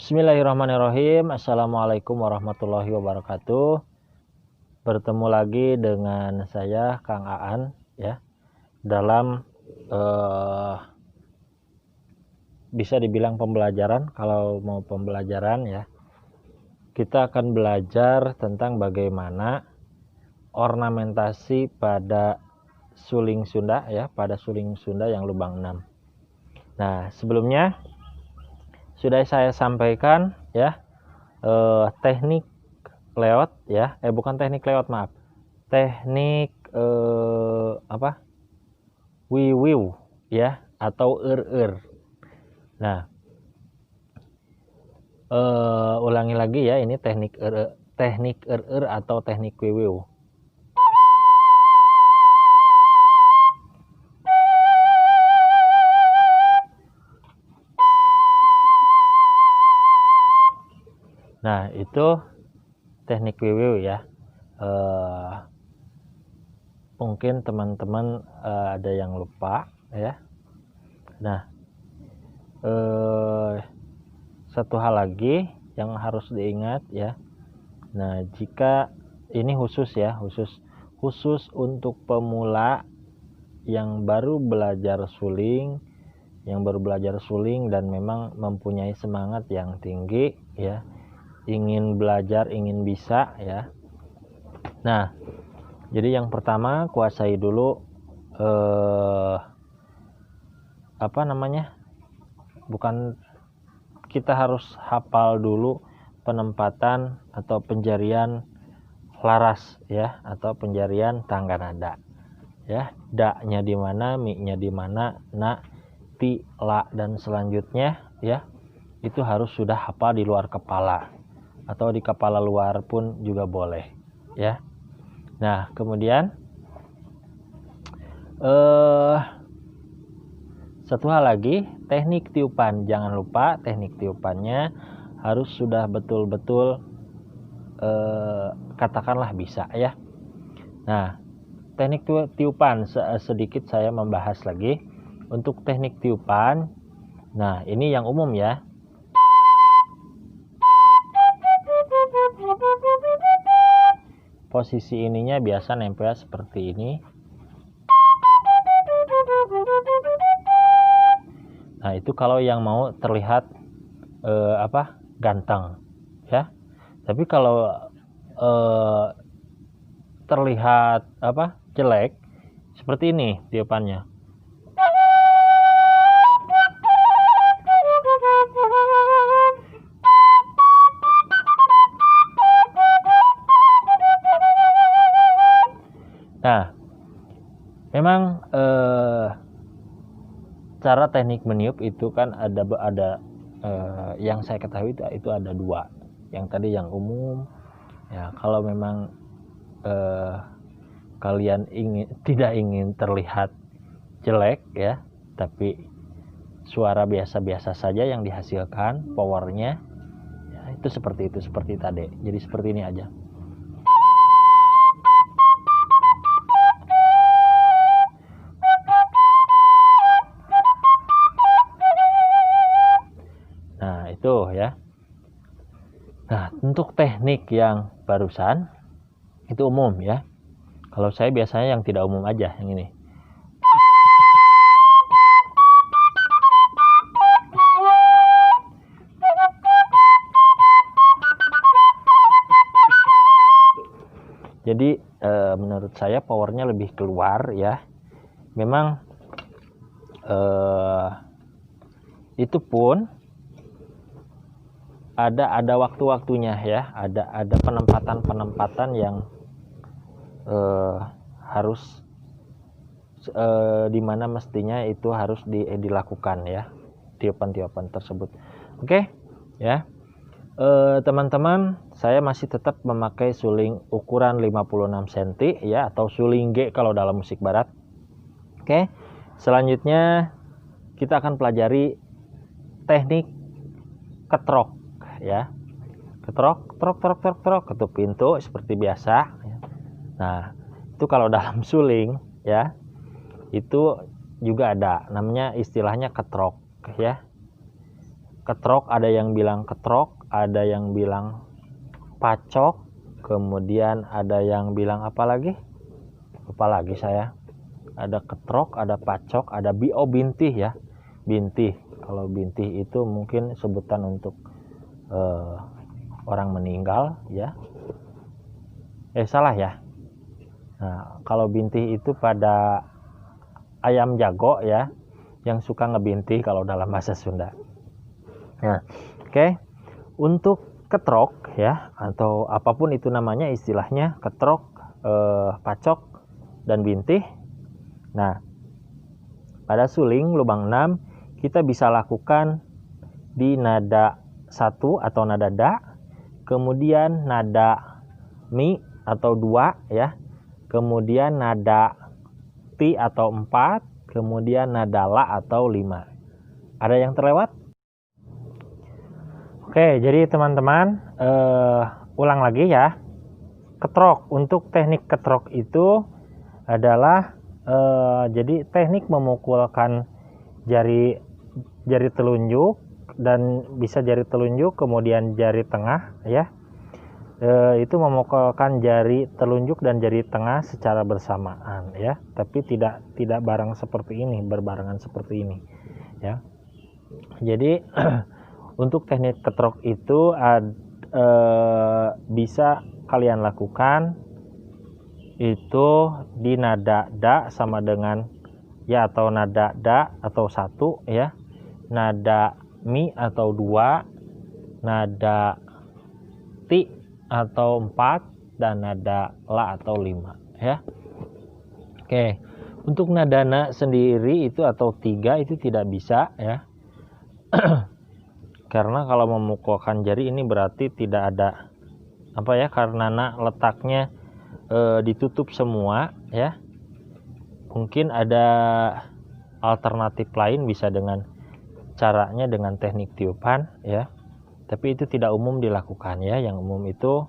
Bismillahirrahmanirrahim. Assalamualaikum warahmatullahi wabarakatuh. Bertemu lagi dengan saya Kang Aan ya dalam bisa dibilang pembelajaran. Kalau mau pembelajaran ya, kita akan belajar tentang bagaimana ornamentasi pada suling Sunda ya, pada suling Sunda yang lubang 6. Nah, sebelumnya sudah saya sampaikan ya teknik layout ya, bukan teknik layout, maaf, teknik wiwiw ya, atau Nah, ulangi lagi ya, ini teknik atau teknik wiwiw. Nah, itu teknik wiwiw ya. Mungkin teman-teman ada yang lupa ya. Nah, satu hal lagi yang harus diingat ya. Nah, jika ini khusus ya, khusus untuk pemula yang baru belajar suling, dan memang mempunyai semangat yang tinggi ya, ingin belajar, ingin bisa ya. Nah, jadi yang pertama, kuasai dulu bukan kita harus hafal dulu penempatan atau penjarian laras ya, atau penjarian tangga nada ya. Da-nya di mana, mi-nya di mana, na, pi, la, dan selanjutnya ya, itu harus sudah hafal di luar kepala atau di kepala luar pun juga boleh ya. Nah, kemudian satu hal lagi, teknik tiupan. Jangan lupa teknik tiupannya harus sudah betul-betul katakanlah bisa ya. Nah, teknik tiupan sedikit saya membahas lagi. Untuk teknik tiupan, nah ini yang umum ya. Posisi ininya biasa nempel seperti ini. Nah, itu kalau yang mau terlihat ganteng ya. Tapi kalau terlihat jelek, seperti ini tiupannya. Nah, memang cara teknik meniup itu kan ada yang saya ketahui itu ada dua. Yang tadi yang umum ya, kalau memang kalian tidak ingin terlihat jelek ya, tapi suara biasa-biasa saja yang dihasilkan, powernya ya, itu seperti tadi. Jadi seperti ini aja. Nah, itu ya. Nah, untuk teknik yang barusan itu umum ya. Kalau saya biasanya yang tidak umum aja, yang ini. Jadi menurut saya powernya lebih keluar ya. Memang itu pun ada waktu-waktunya ya. Ada penempatan yang harus dimana mestinya itu harus dilakukan ya, tiupan tersebut. Oke ya. Teman-teman, saya masih tetap memakai suling ukuran 56 cm ya, atau suling G kalau dalam musik barat. Oke, selanjutnya kita akan pelajari teknik ketrok ya. Ketrok, ketuk pintu seperti biasa. Nah, itu kalau dalam suling ya, itu juga ada namanya, istilahnya ketrok ya. ketrok, ada yang bilang ketrok, ada yang bilang pacok, kemudian ada yang bilang apa lagi? Lupa lagi saya. Ada ketrok, ada pacok, ada bintih ya. Bintih. Kalau bintih itu mungkin sebutan untuk orang meninggal ya. Salah ya. Nah, kalau bintih itu pada ayam jago ya, yang suka ngebintih kalau dalam bahasa Sunda. Nah, oke. Untuk ketrok ya, atau apapun itu namanya istilahnya, ketrok, pacok, dan bintih. Nah, pada suling lubang 6 kita bisa lakukan di nada 1 atau nada da, kemudian nada mi atau 2 ya, kemudian nada ti atau 4, kemudian nada la atau 5. Ada yang terlewat? Oke, jadi teman-teman ulang lagi ya. Ketrok, untuk teknik ketrok itu adalah jadi teknik memukulkan jari telunjuk, dan bisa jari telunjuk kemudian jari tengah ya. Itu memukulkan jari telunjuk dan jari tengah secara bersamaan ya, tapi tidak bareng seperti ini, berbarengan seperti ini ya. Jadi untuk teknik ketrok itu bisa kalian lakukan itu di nada da sama dengan ya, atau nada da atau 1 ya, nada mi atau 2, nada ti atau 4, dan nada la atau 5 ya. Oke, untuk nada na sendiri itu atau 3 itu tidak bisa ya. Karena kalau memukulkan jari ini berarti tidak ada apa ya, karena na letaknya ditutup semua ya. Mungkin ada alternatif lain, bisa dengan caranya dengan teknik tiupan ya, tapi itu tidak umum dilakukan ya. Yang umum itu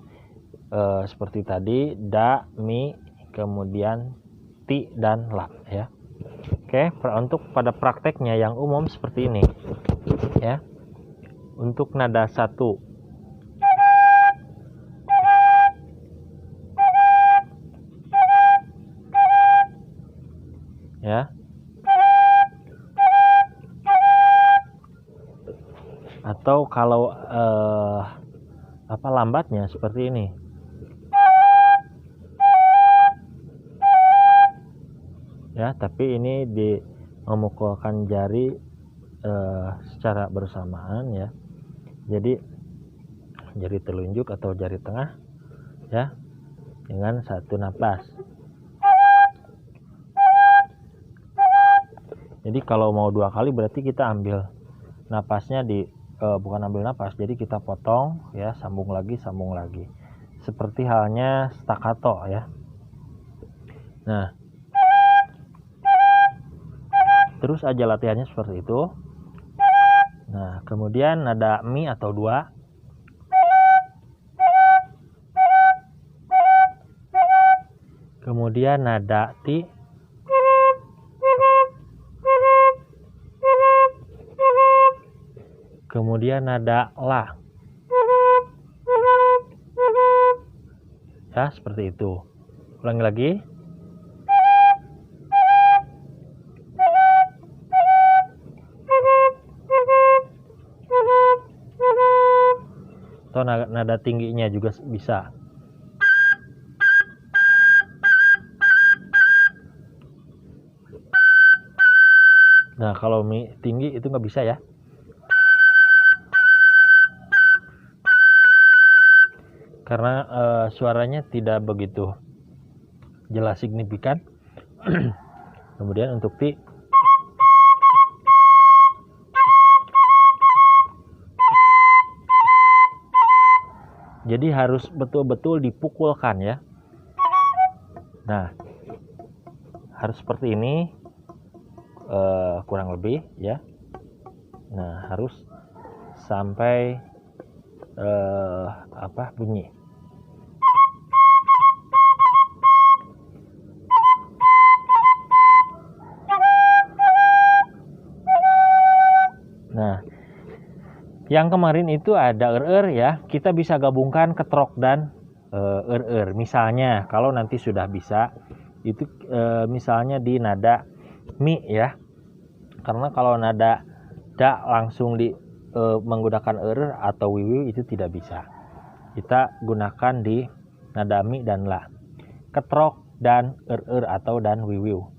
seperti tadi da, mi, kemudian ti dan la ya. Oke, untuk pada prakteknya yang umum seperti ini ya. Untuk nada 1 ya, atau kalau lambatnya seperti ini ya, tapi ini di memukulkan jari secara bersamaan ya. Jadi jari telunjuk atau jari tengah ya, dengan satu napas. Jadi kalau mau 2 kali berarti kita ambil napasnya bukan ambil napas, jadi kita potong ya, sambung lagi seperti halnya staccato ya. Nah, terus aja latihannya seperti itu. Nah, kemudian nada mi atau 2, kemudian nada ti, kemudian nada la ya, seperti itu. Ulangi lagi. Atau nada tingginya juga bisa. Nah, kalau mi tinggi itu nggak bisa ya. Karena suaranya tidak begitu jelas signifikan. Kemudian untuk ti, jadi harus betul-betul dipukulkan ya. Nah, harus seperti ini kurang lebih ya. Nah, harus sampai bunyi. Nah, Yang kemarin itu ada ya, kita bisa gabungkan ketrok dan misalnya kalau nanti sudah bisa itu misalnya di nada mi ya, karena kalau nada da langsung di menggunakan atau wiwi itu tidak bisa, kita gunakan di nada mi dan la, ketrok dan atau dan wiwiu.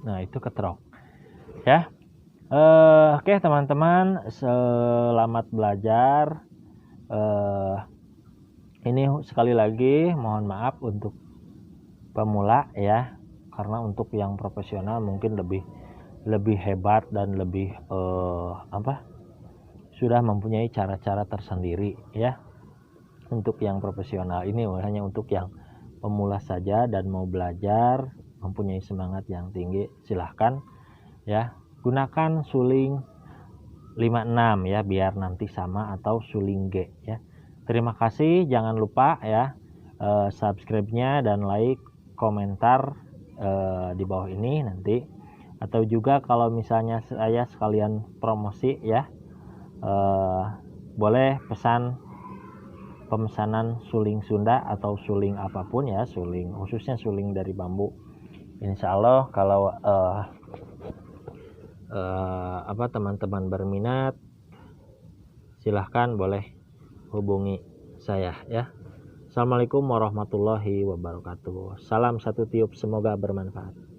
Nah, itu ketrok ya. Oke teman-teman, selamat belajar. Ini sekali lagi mohon maaf untuk pemula ya, karena untuk yang profesional mungkin lebih hebat dan lebih sudah mempunyai cara-cara tersendiri ya. Untuk yang profesional ini hanya untuk yang pemula saja dan mau belajar, mempunyai semangat yang tinggi, silahkan ya, gunakan suling 56 ya, biar nanti sama, atau suling G ya. Terima kasih, jangan lupa ya subscribe-nya dan like, komentar di bawah ini nanti, atau juga kalau misalnya saya sekalian promosi ya, boleh pemesanan suling Sunda atau suling apapun ya, suling khususnya suling dari bambu. Insya Allah kalau teman-teman berminat, silahkan boleh hubungi saya ya. Assalamualaikum warahmatullahi wabarakatuh. Salam satu tiup, semoga bermanfaat.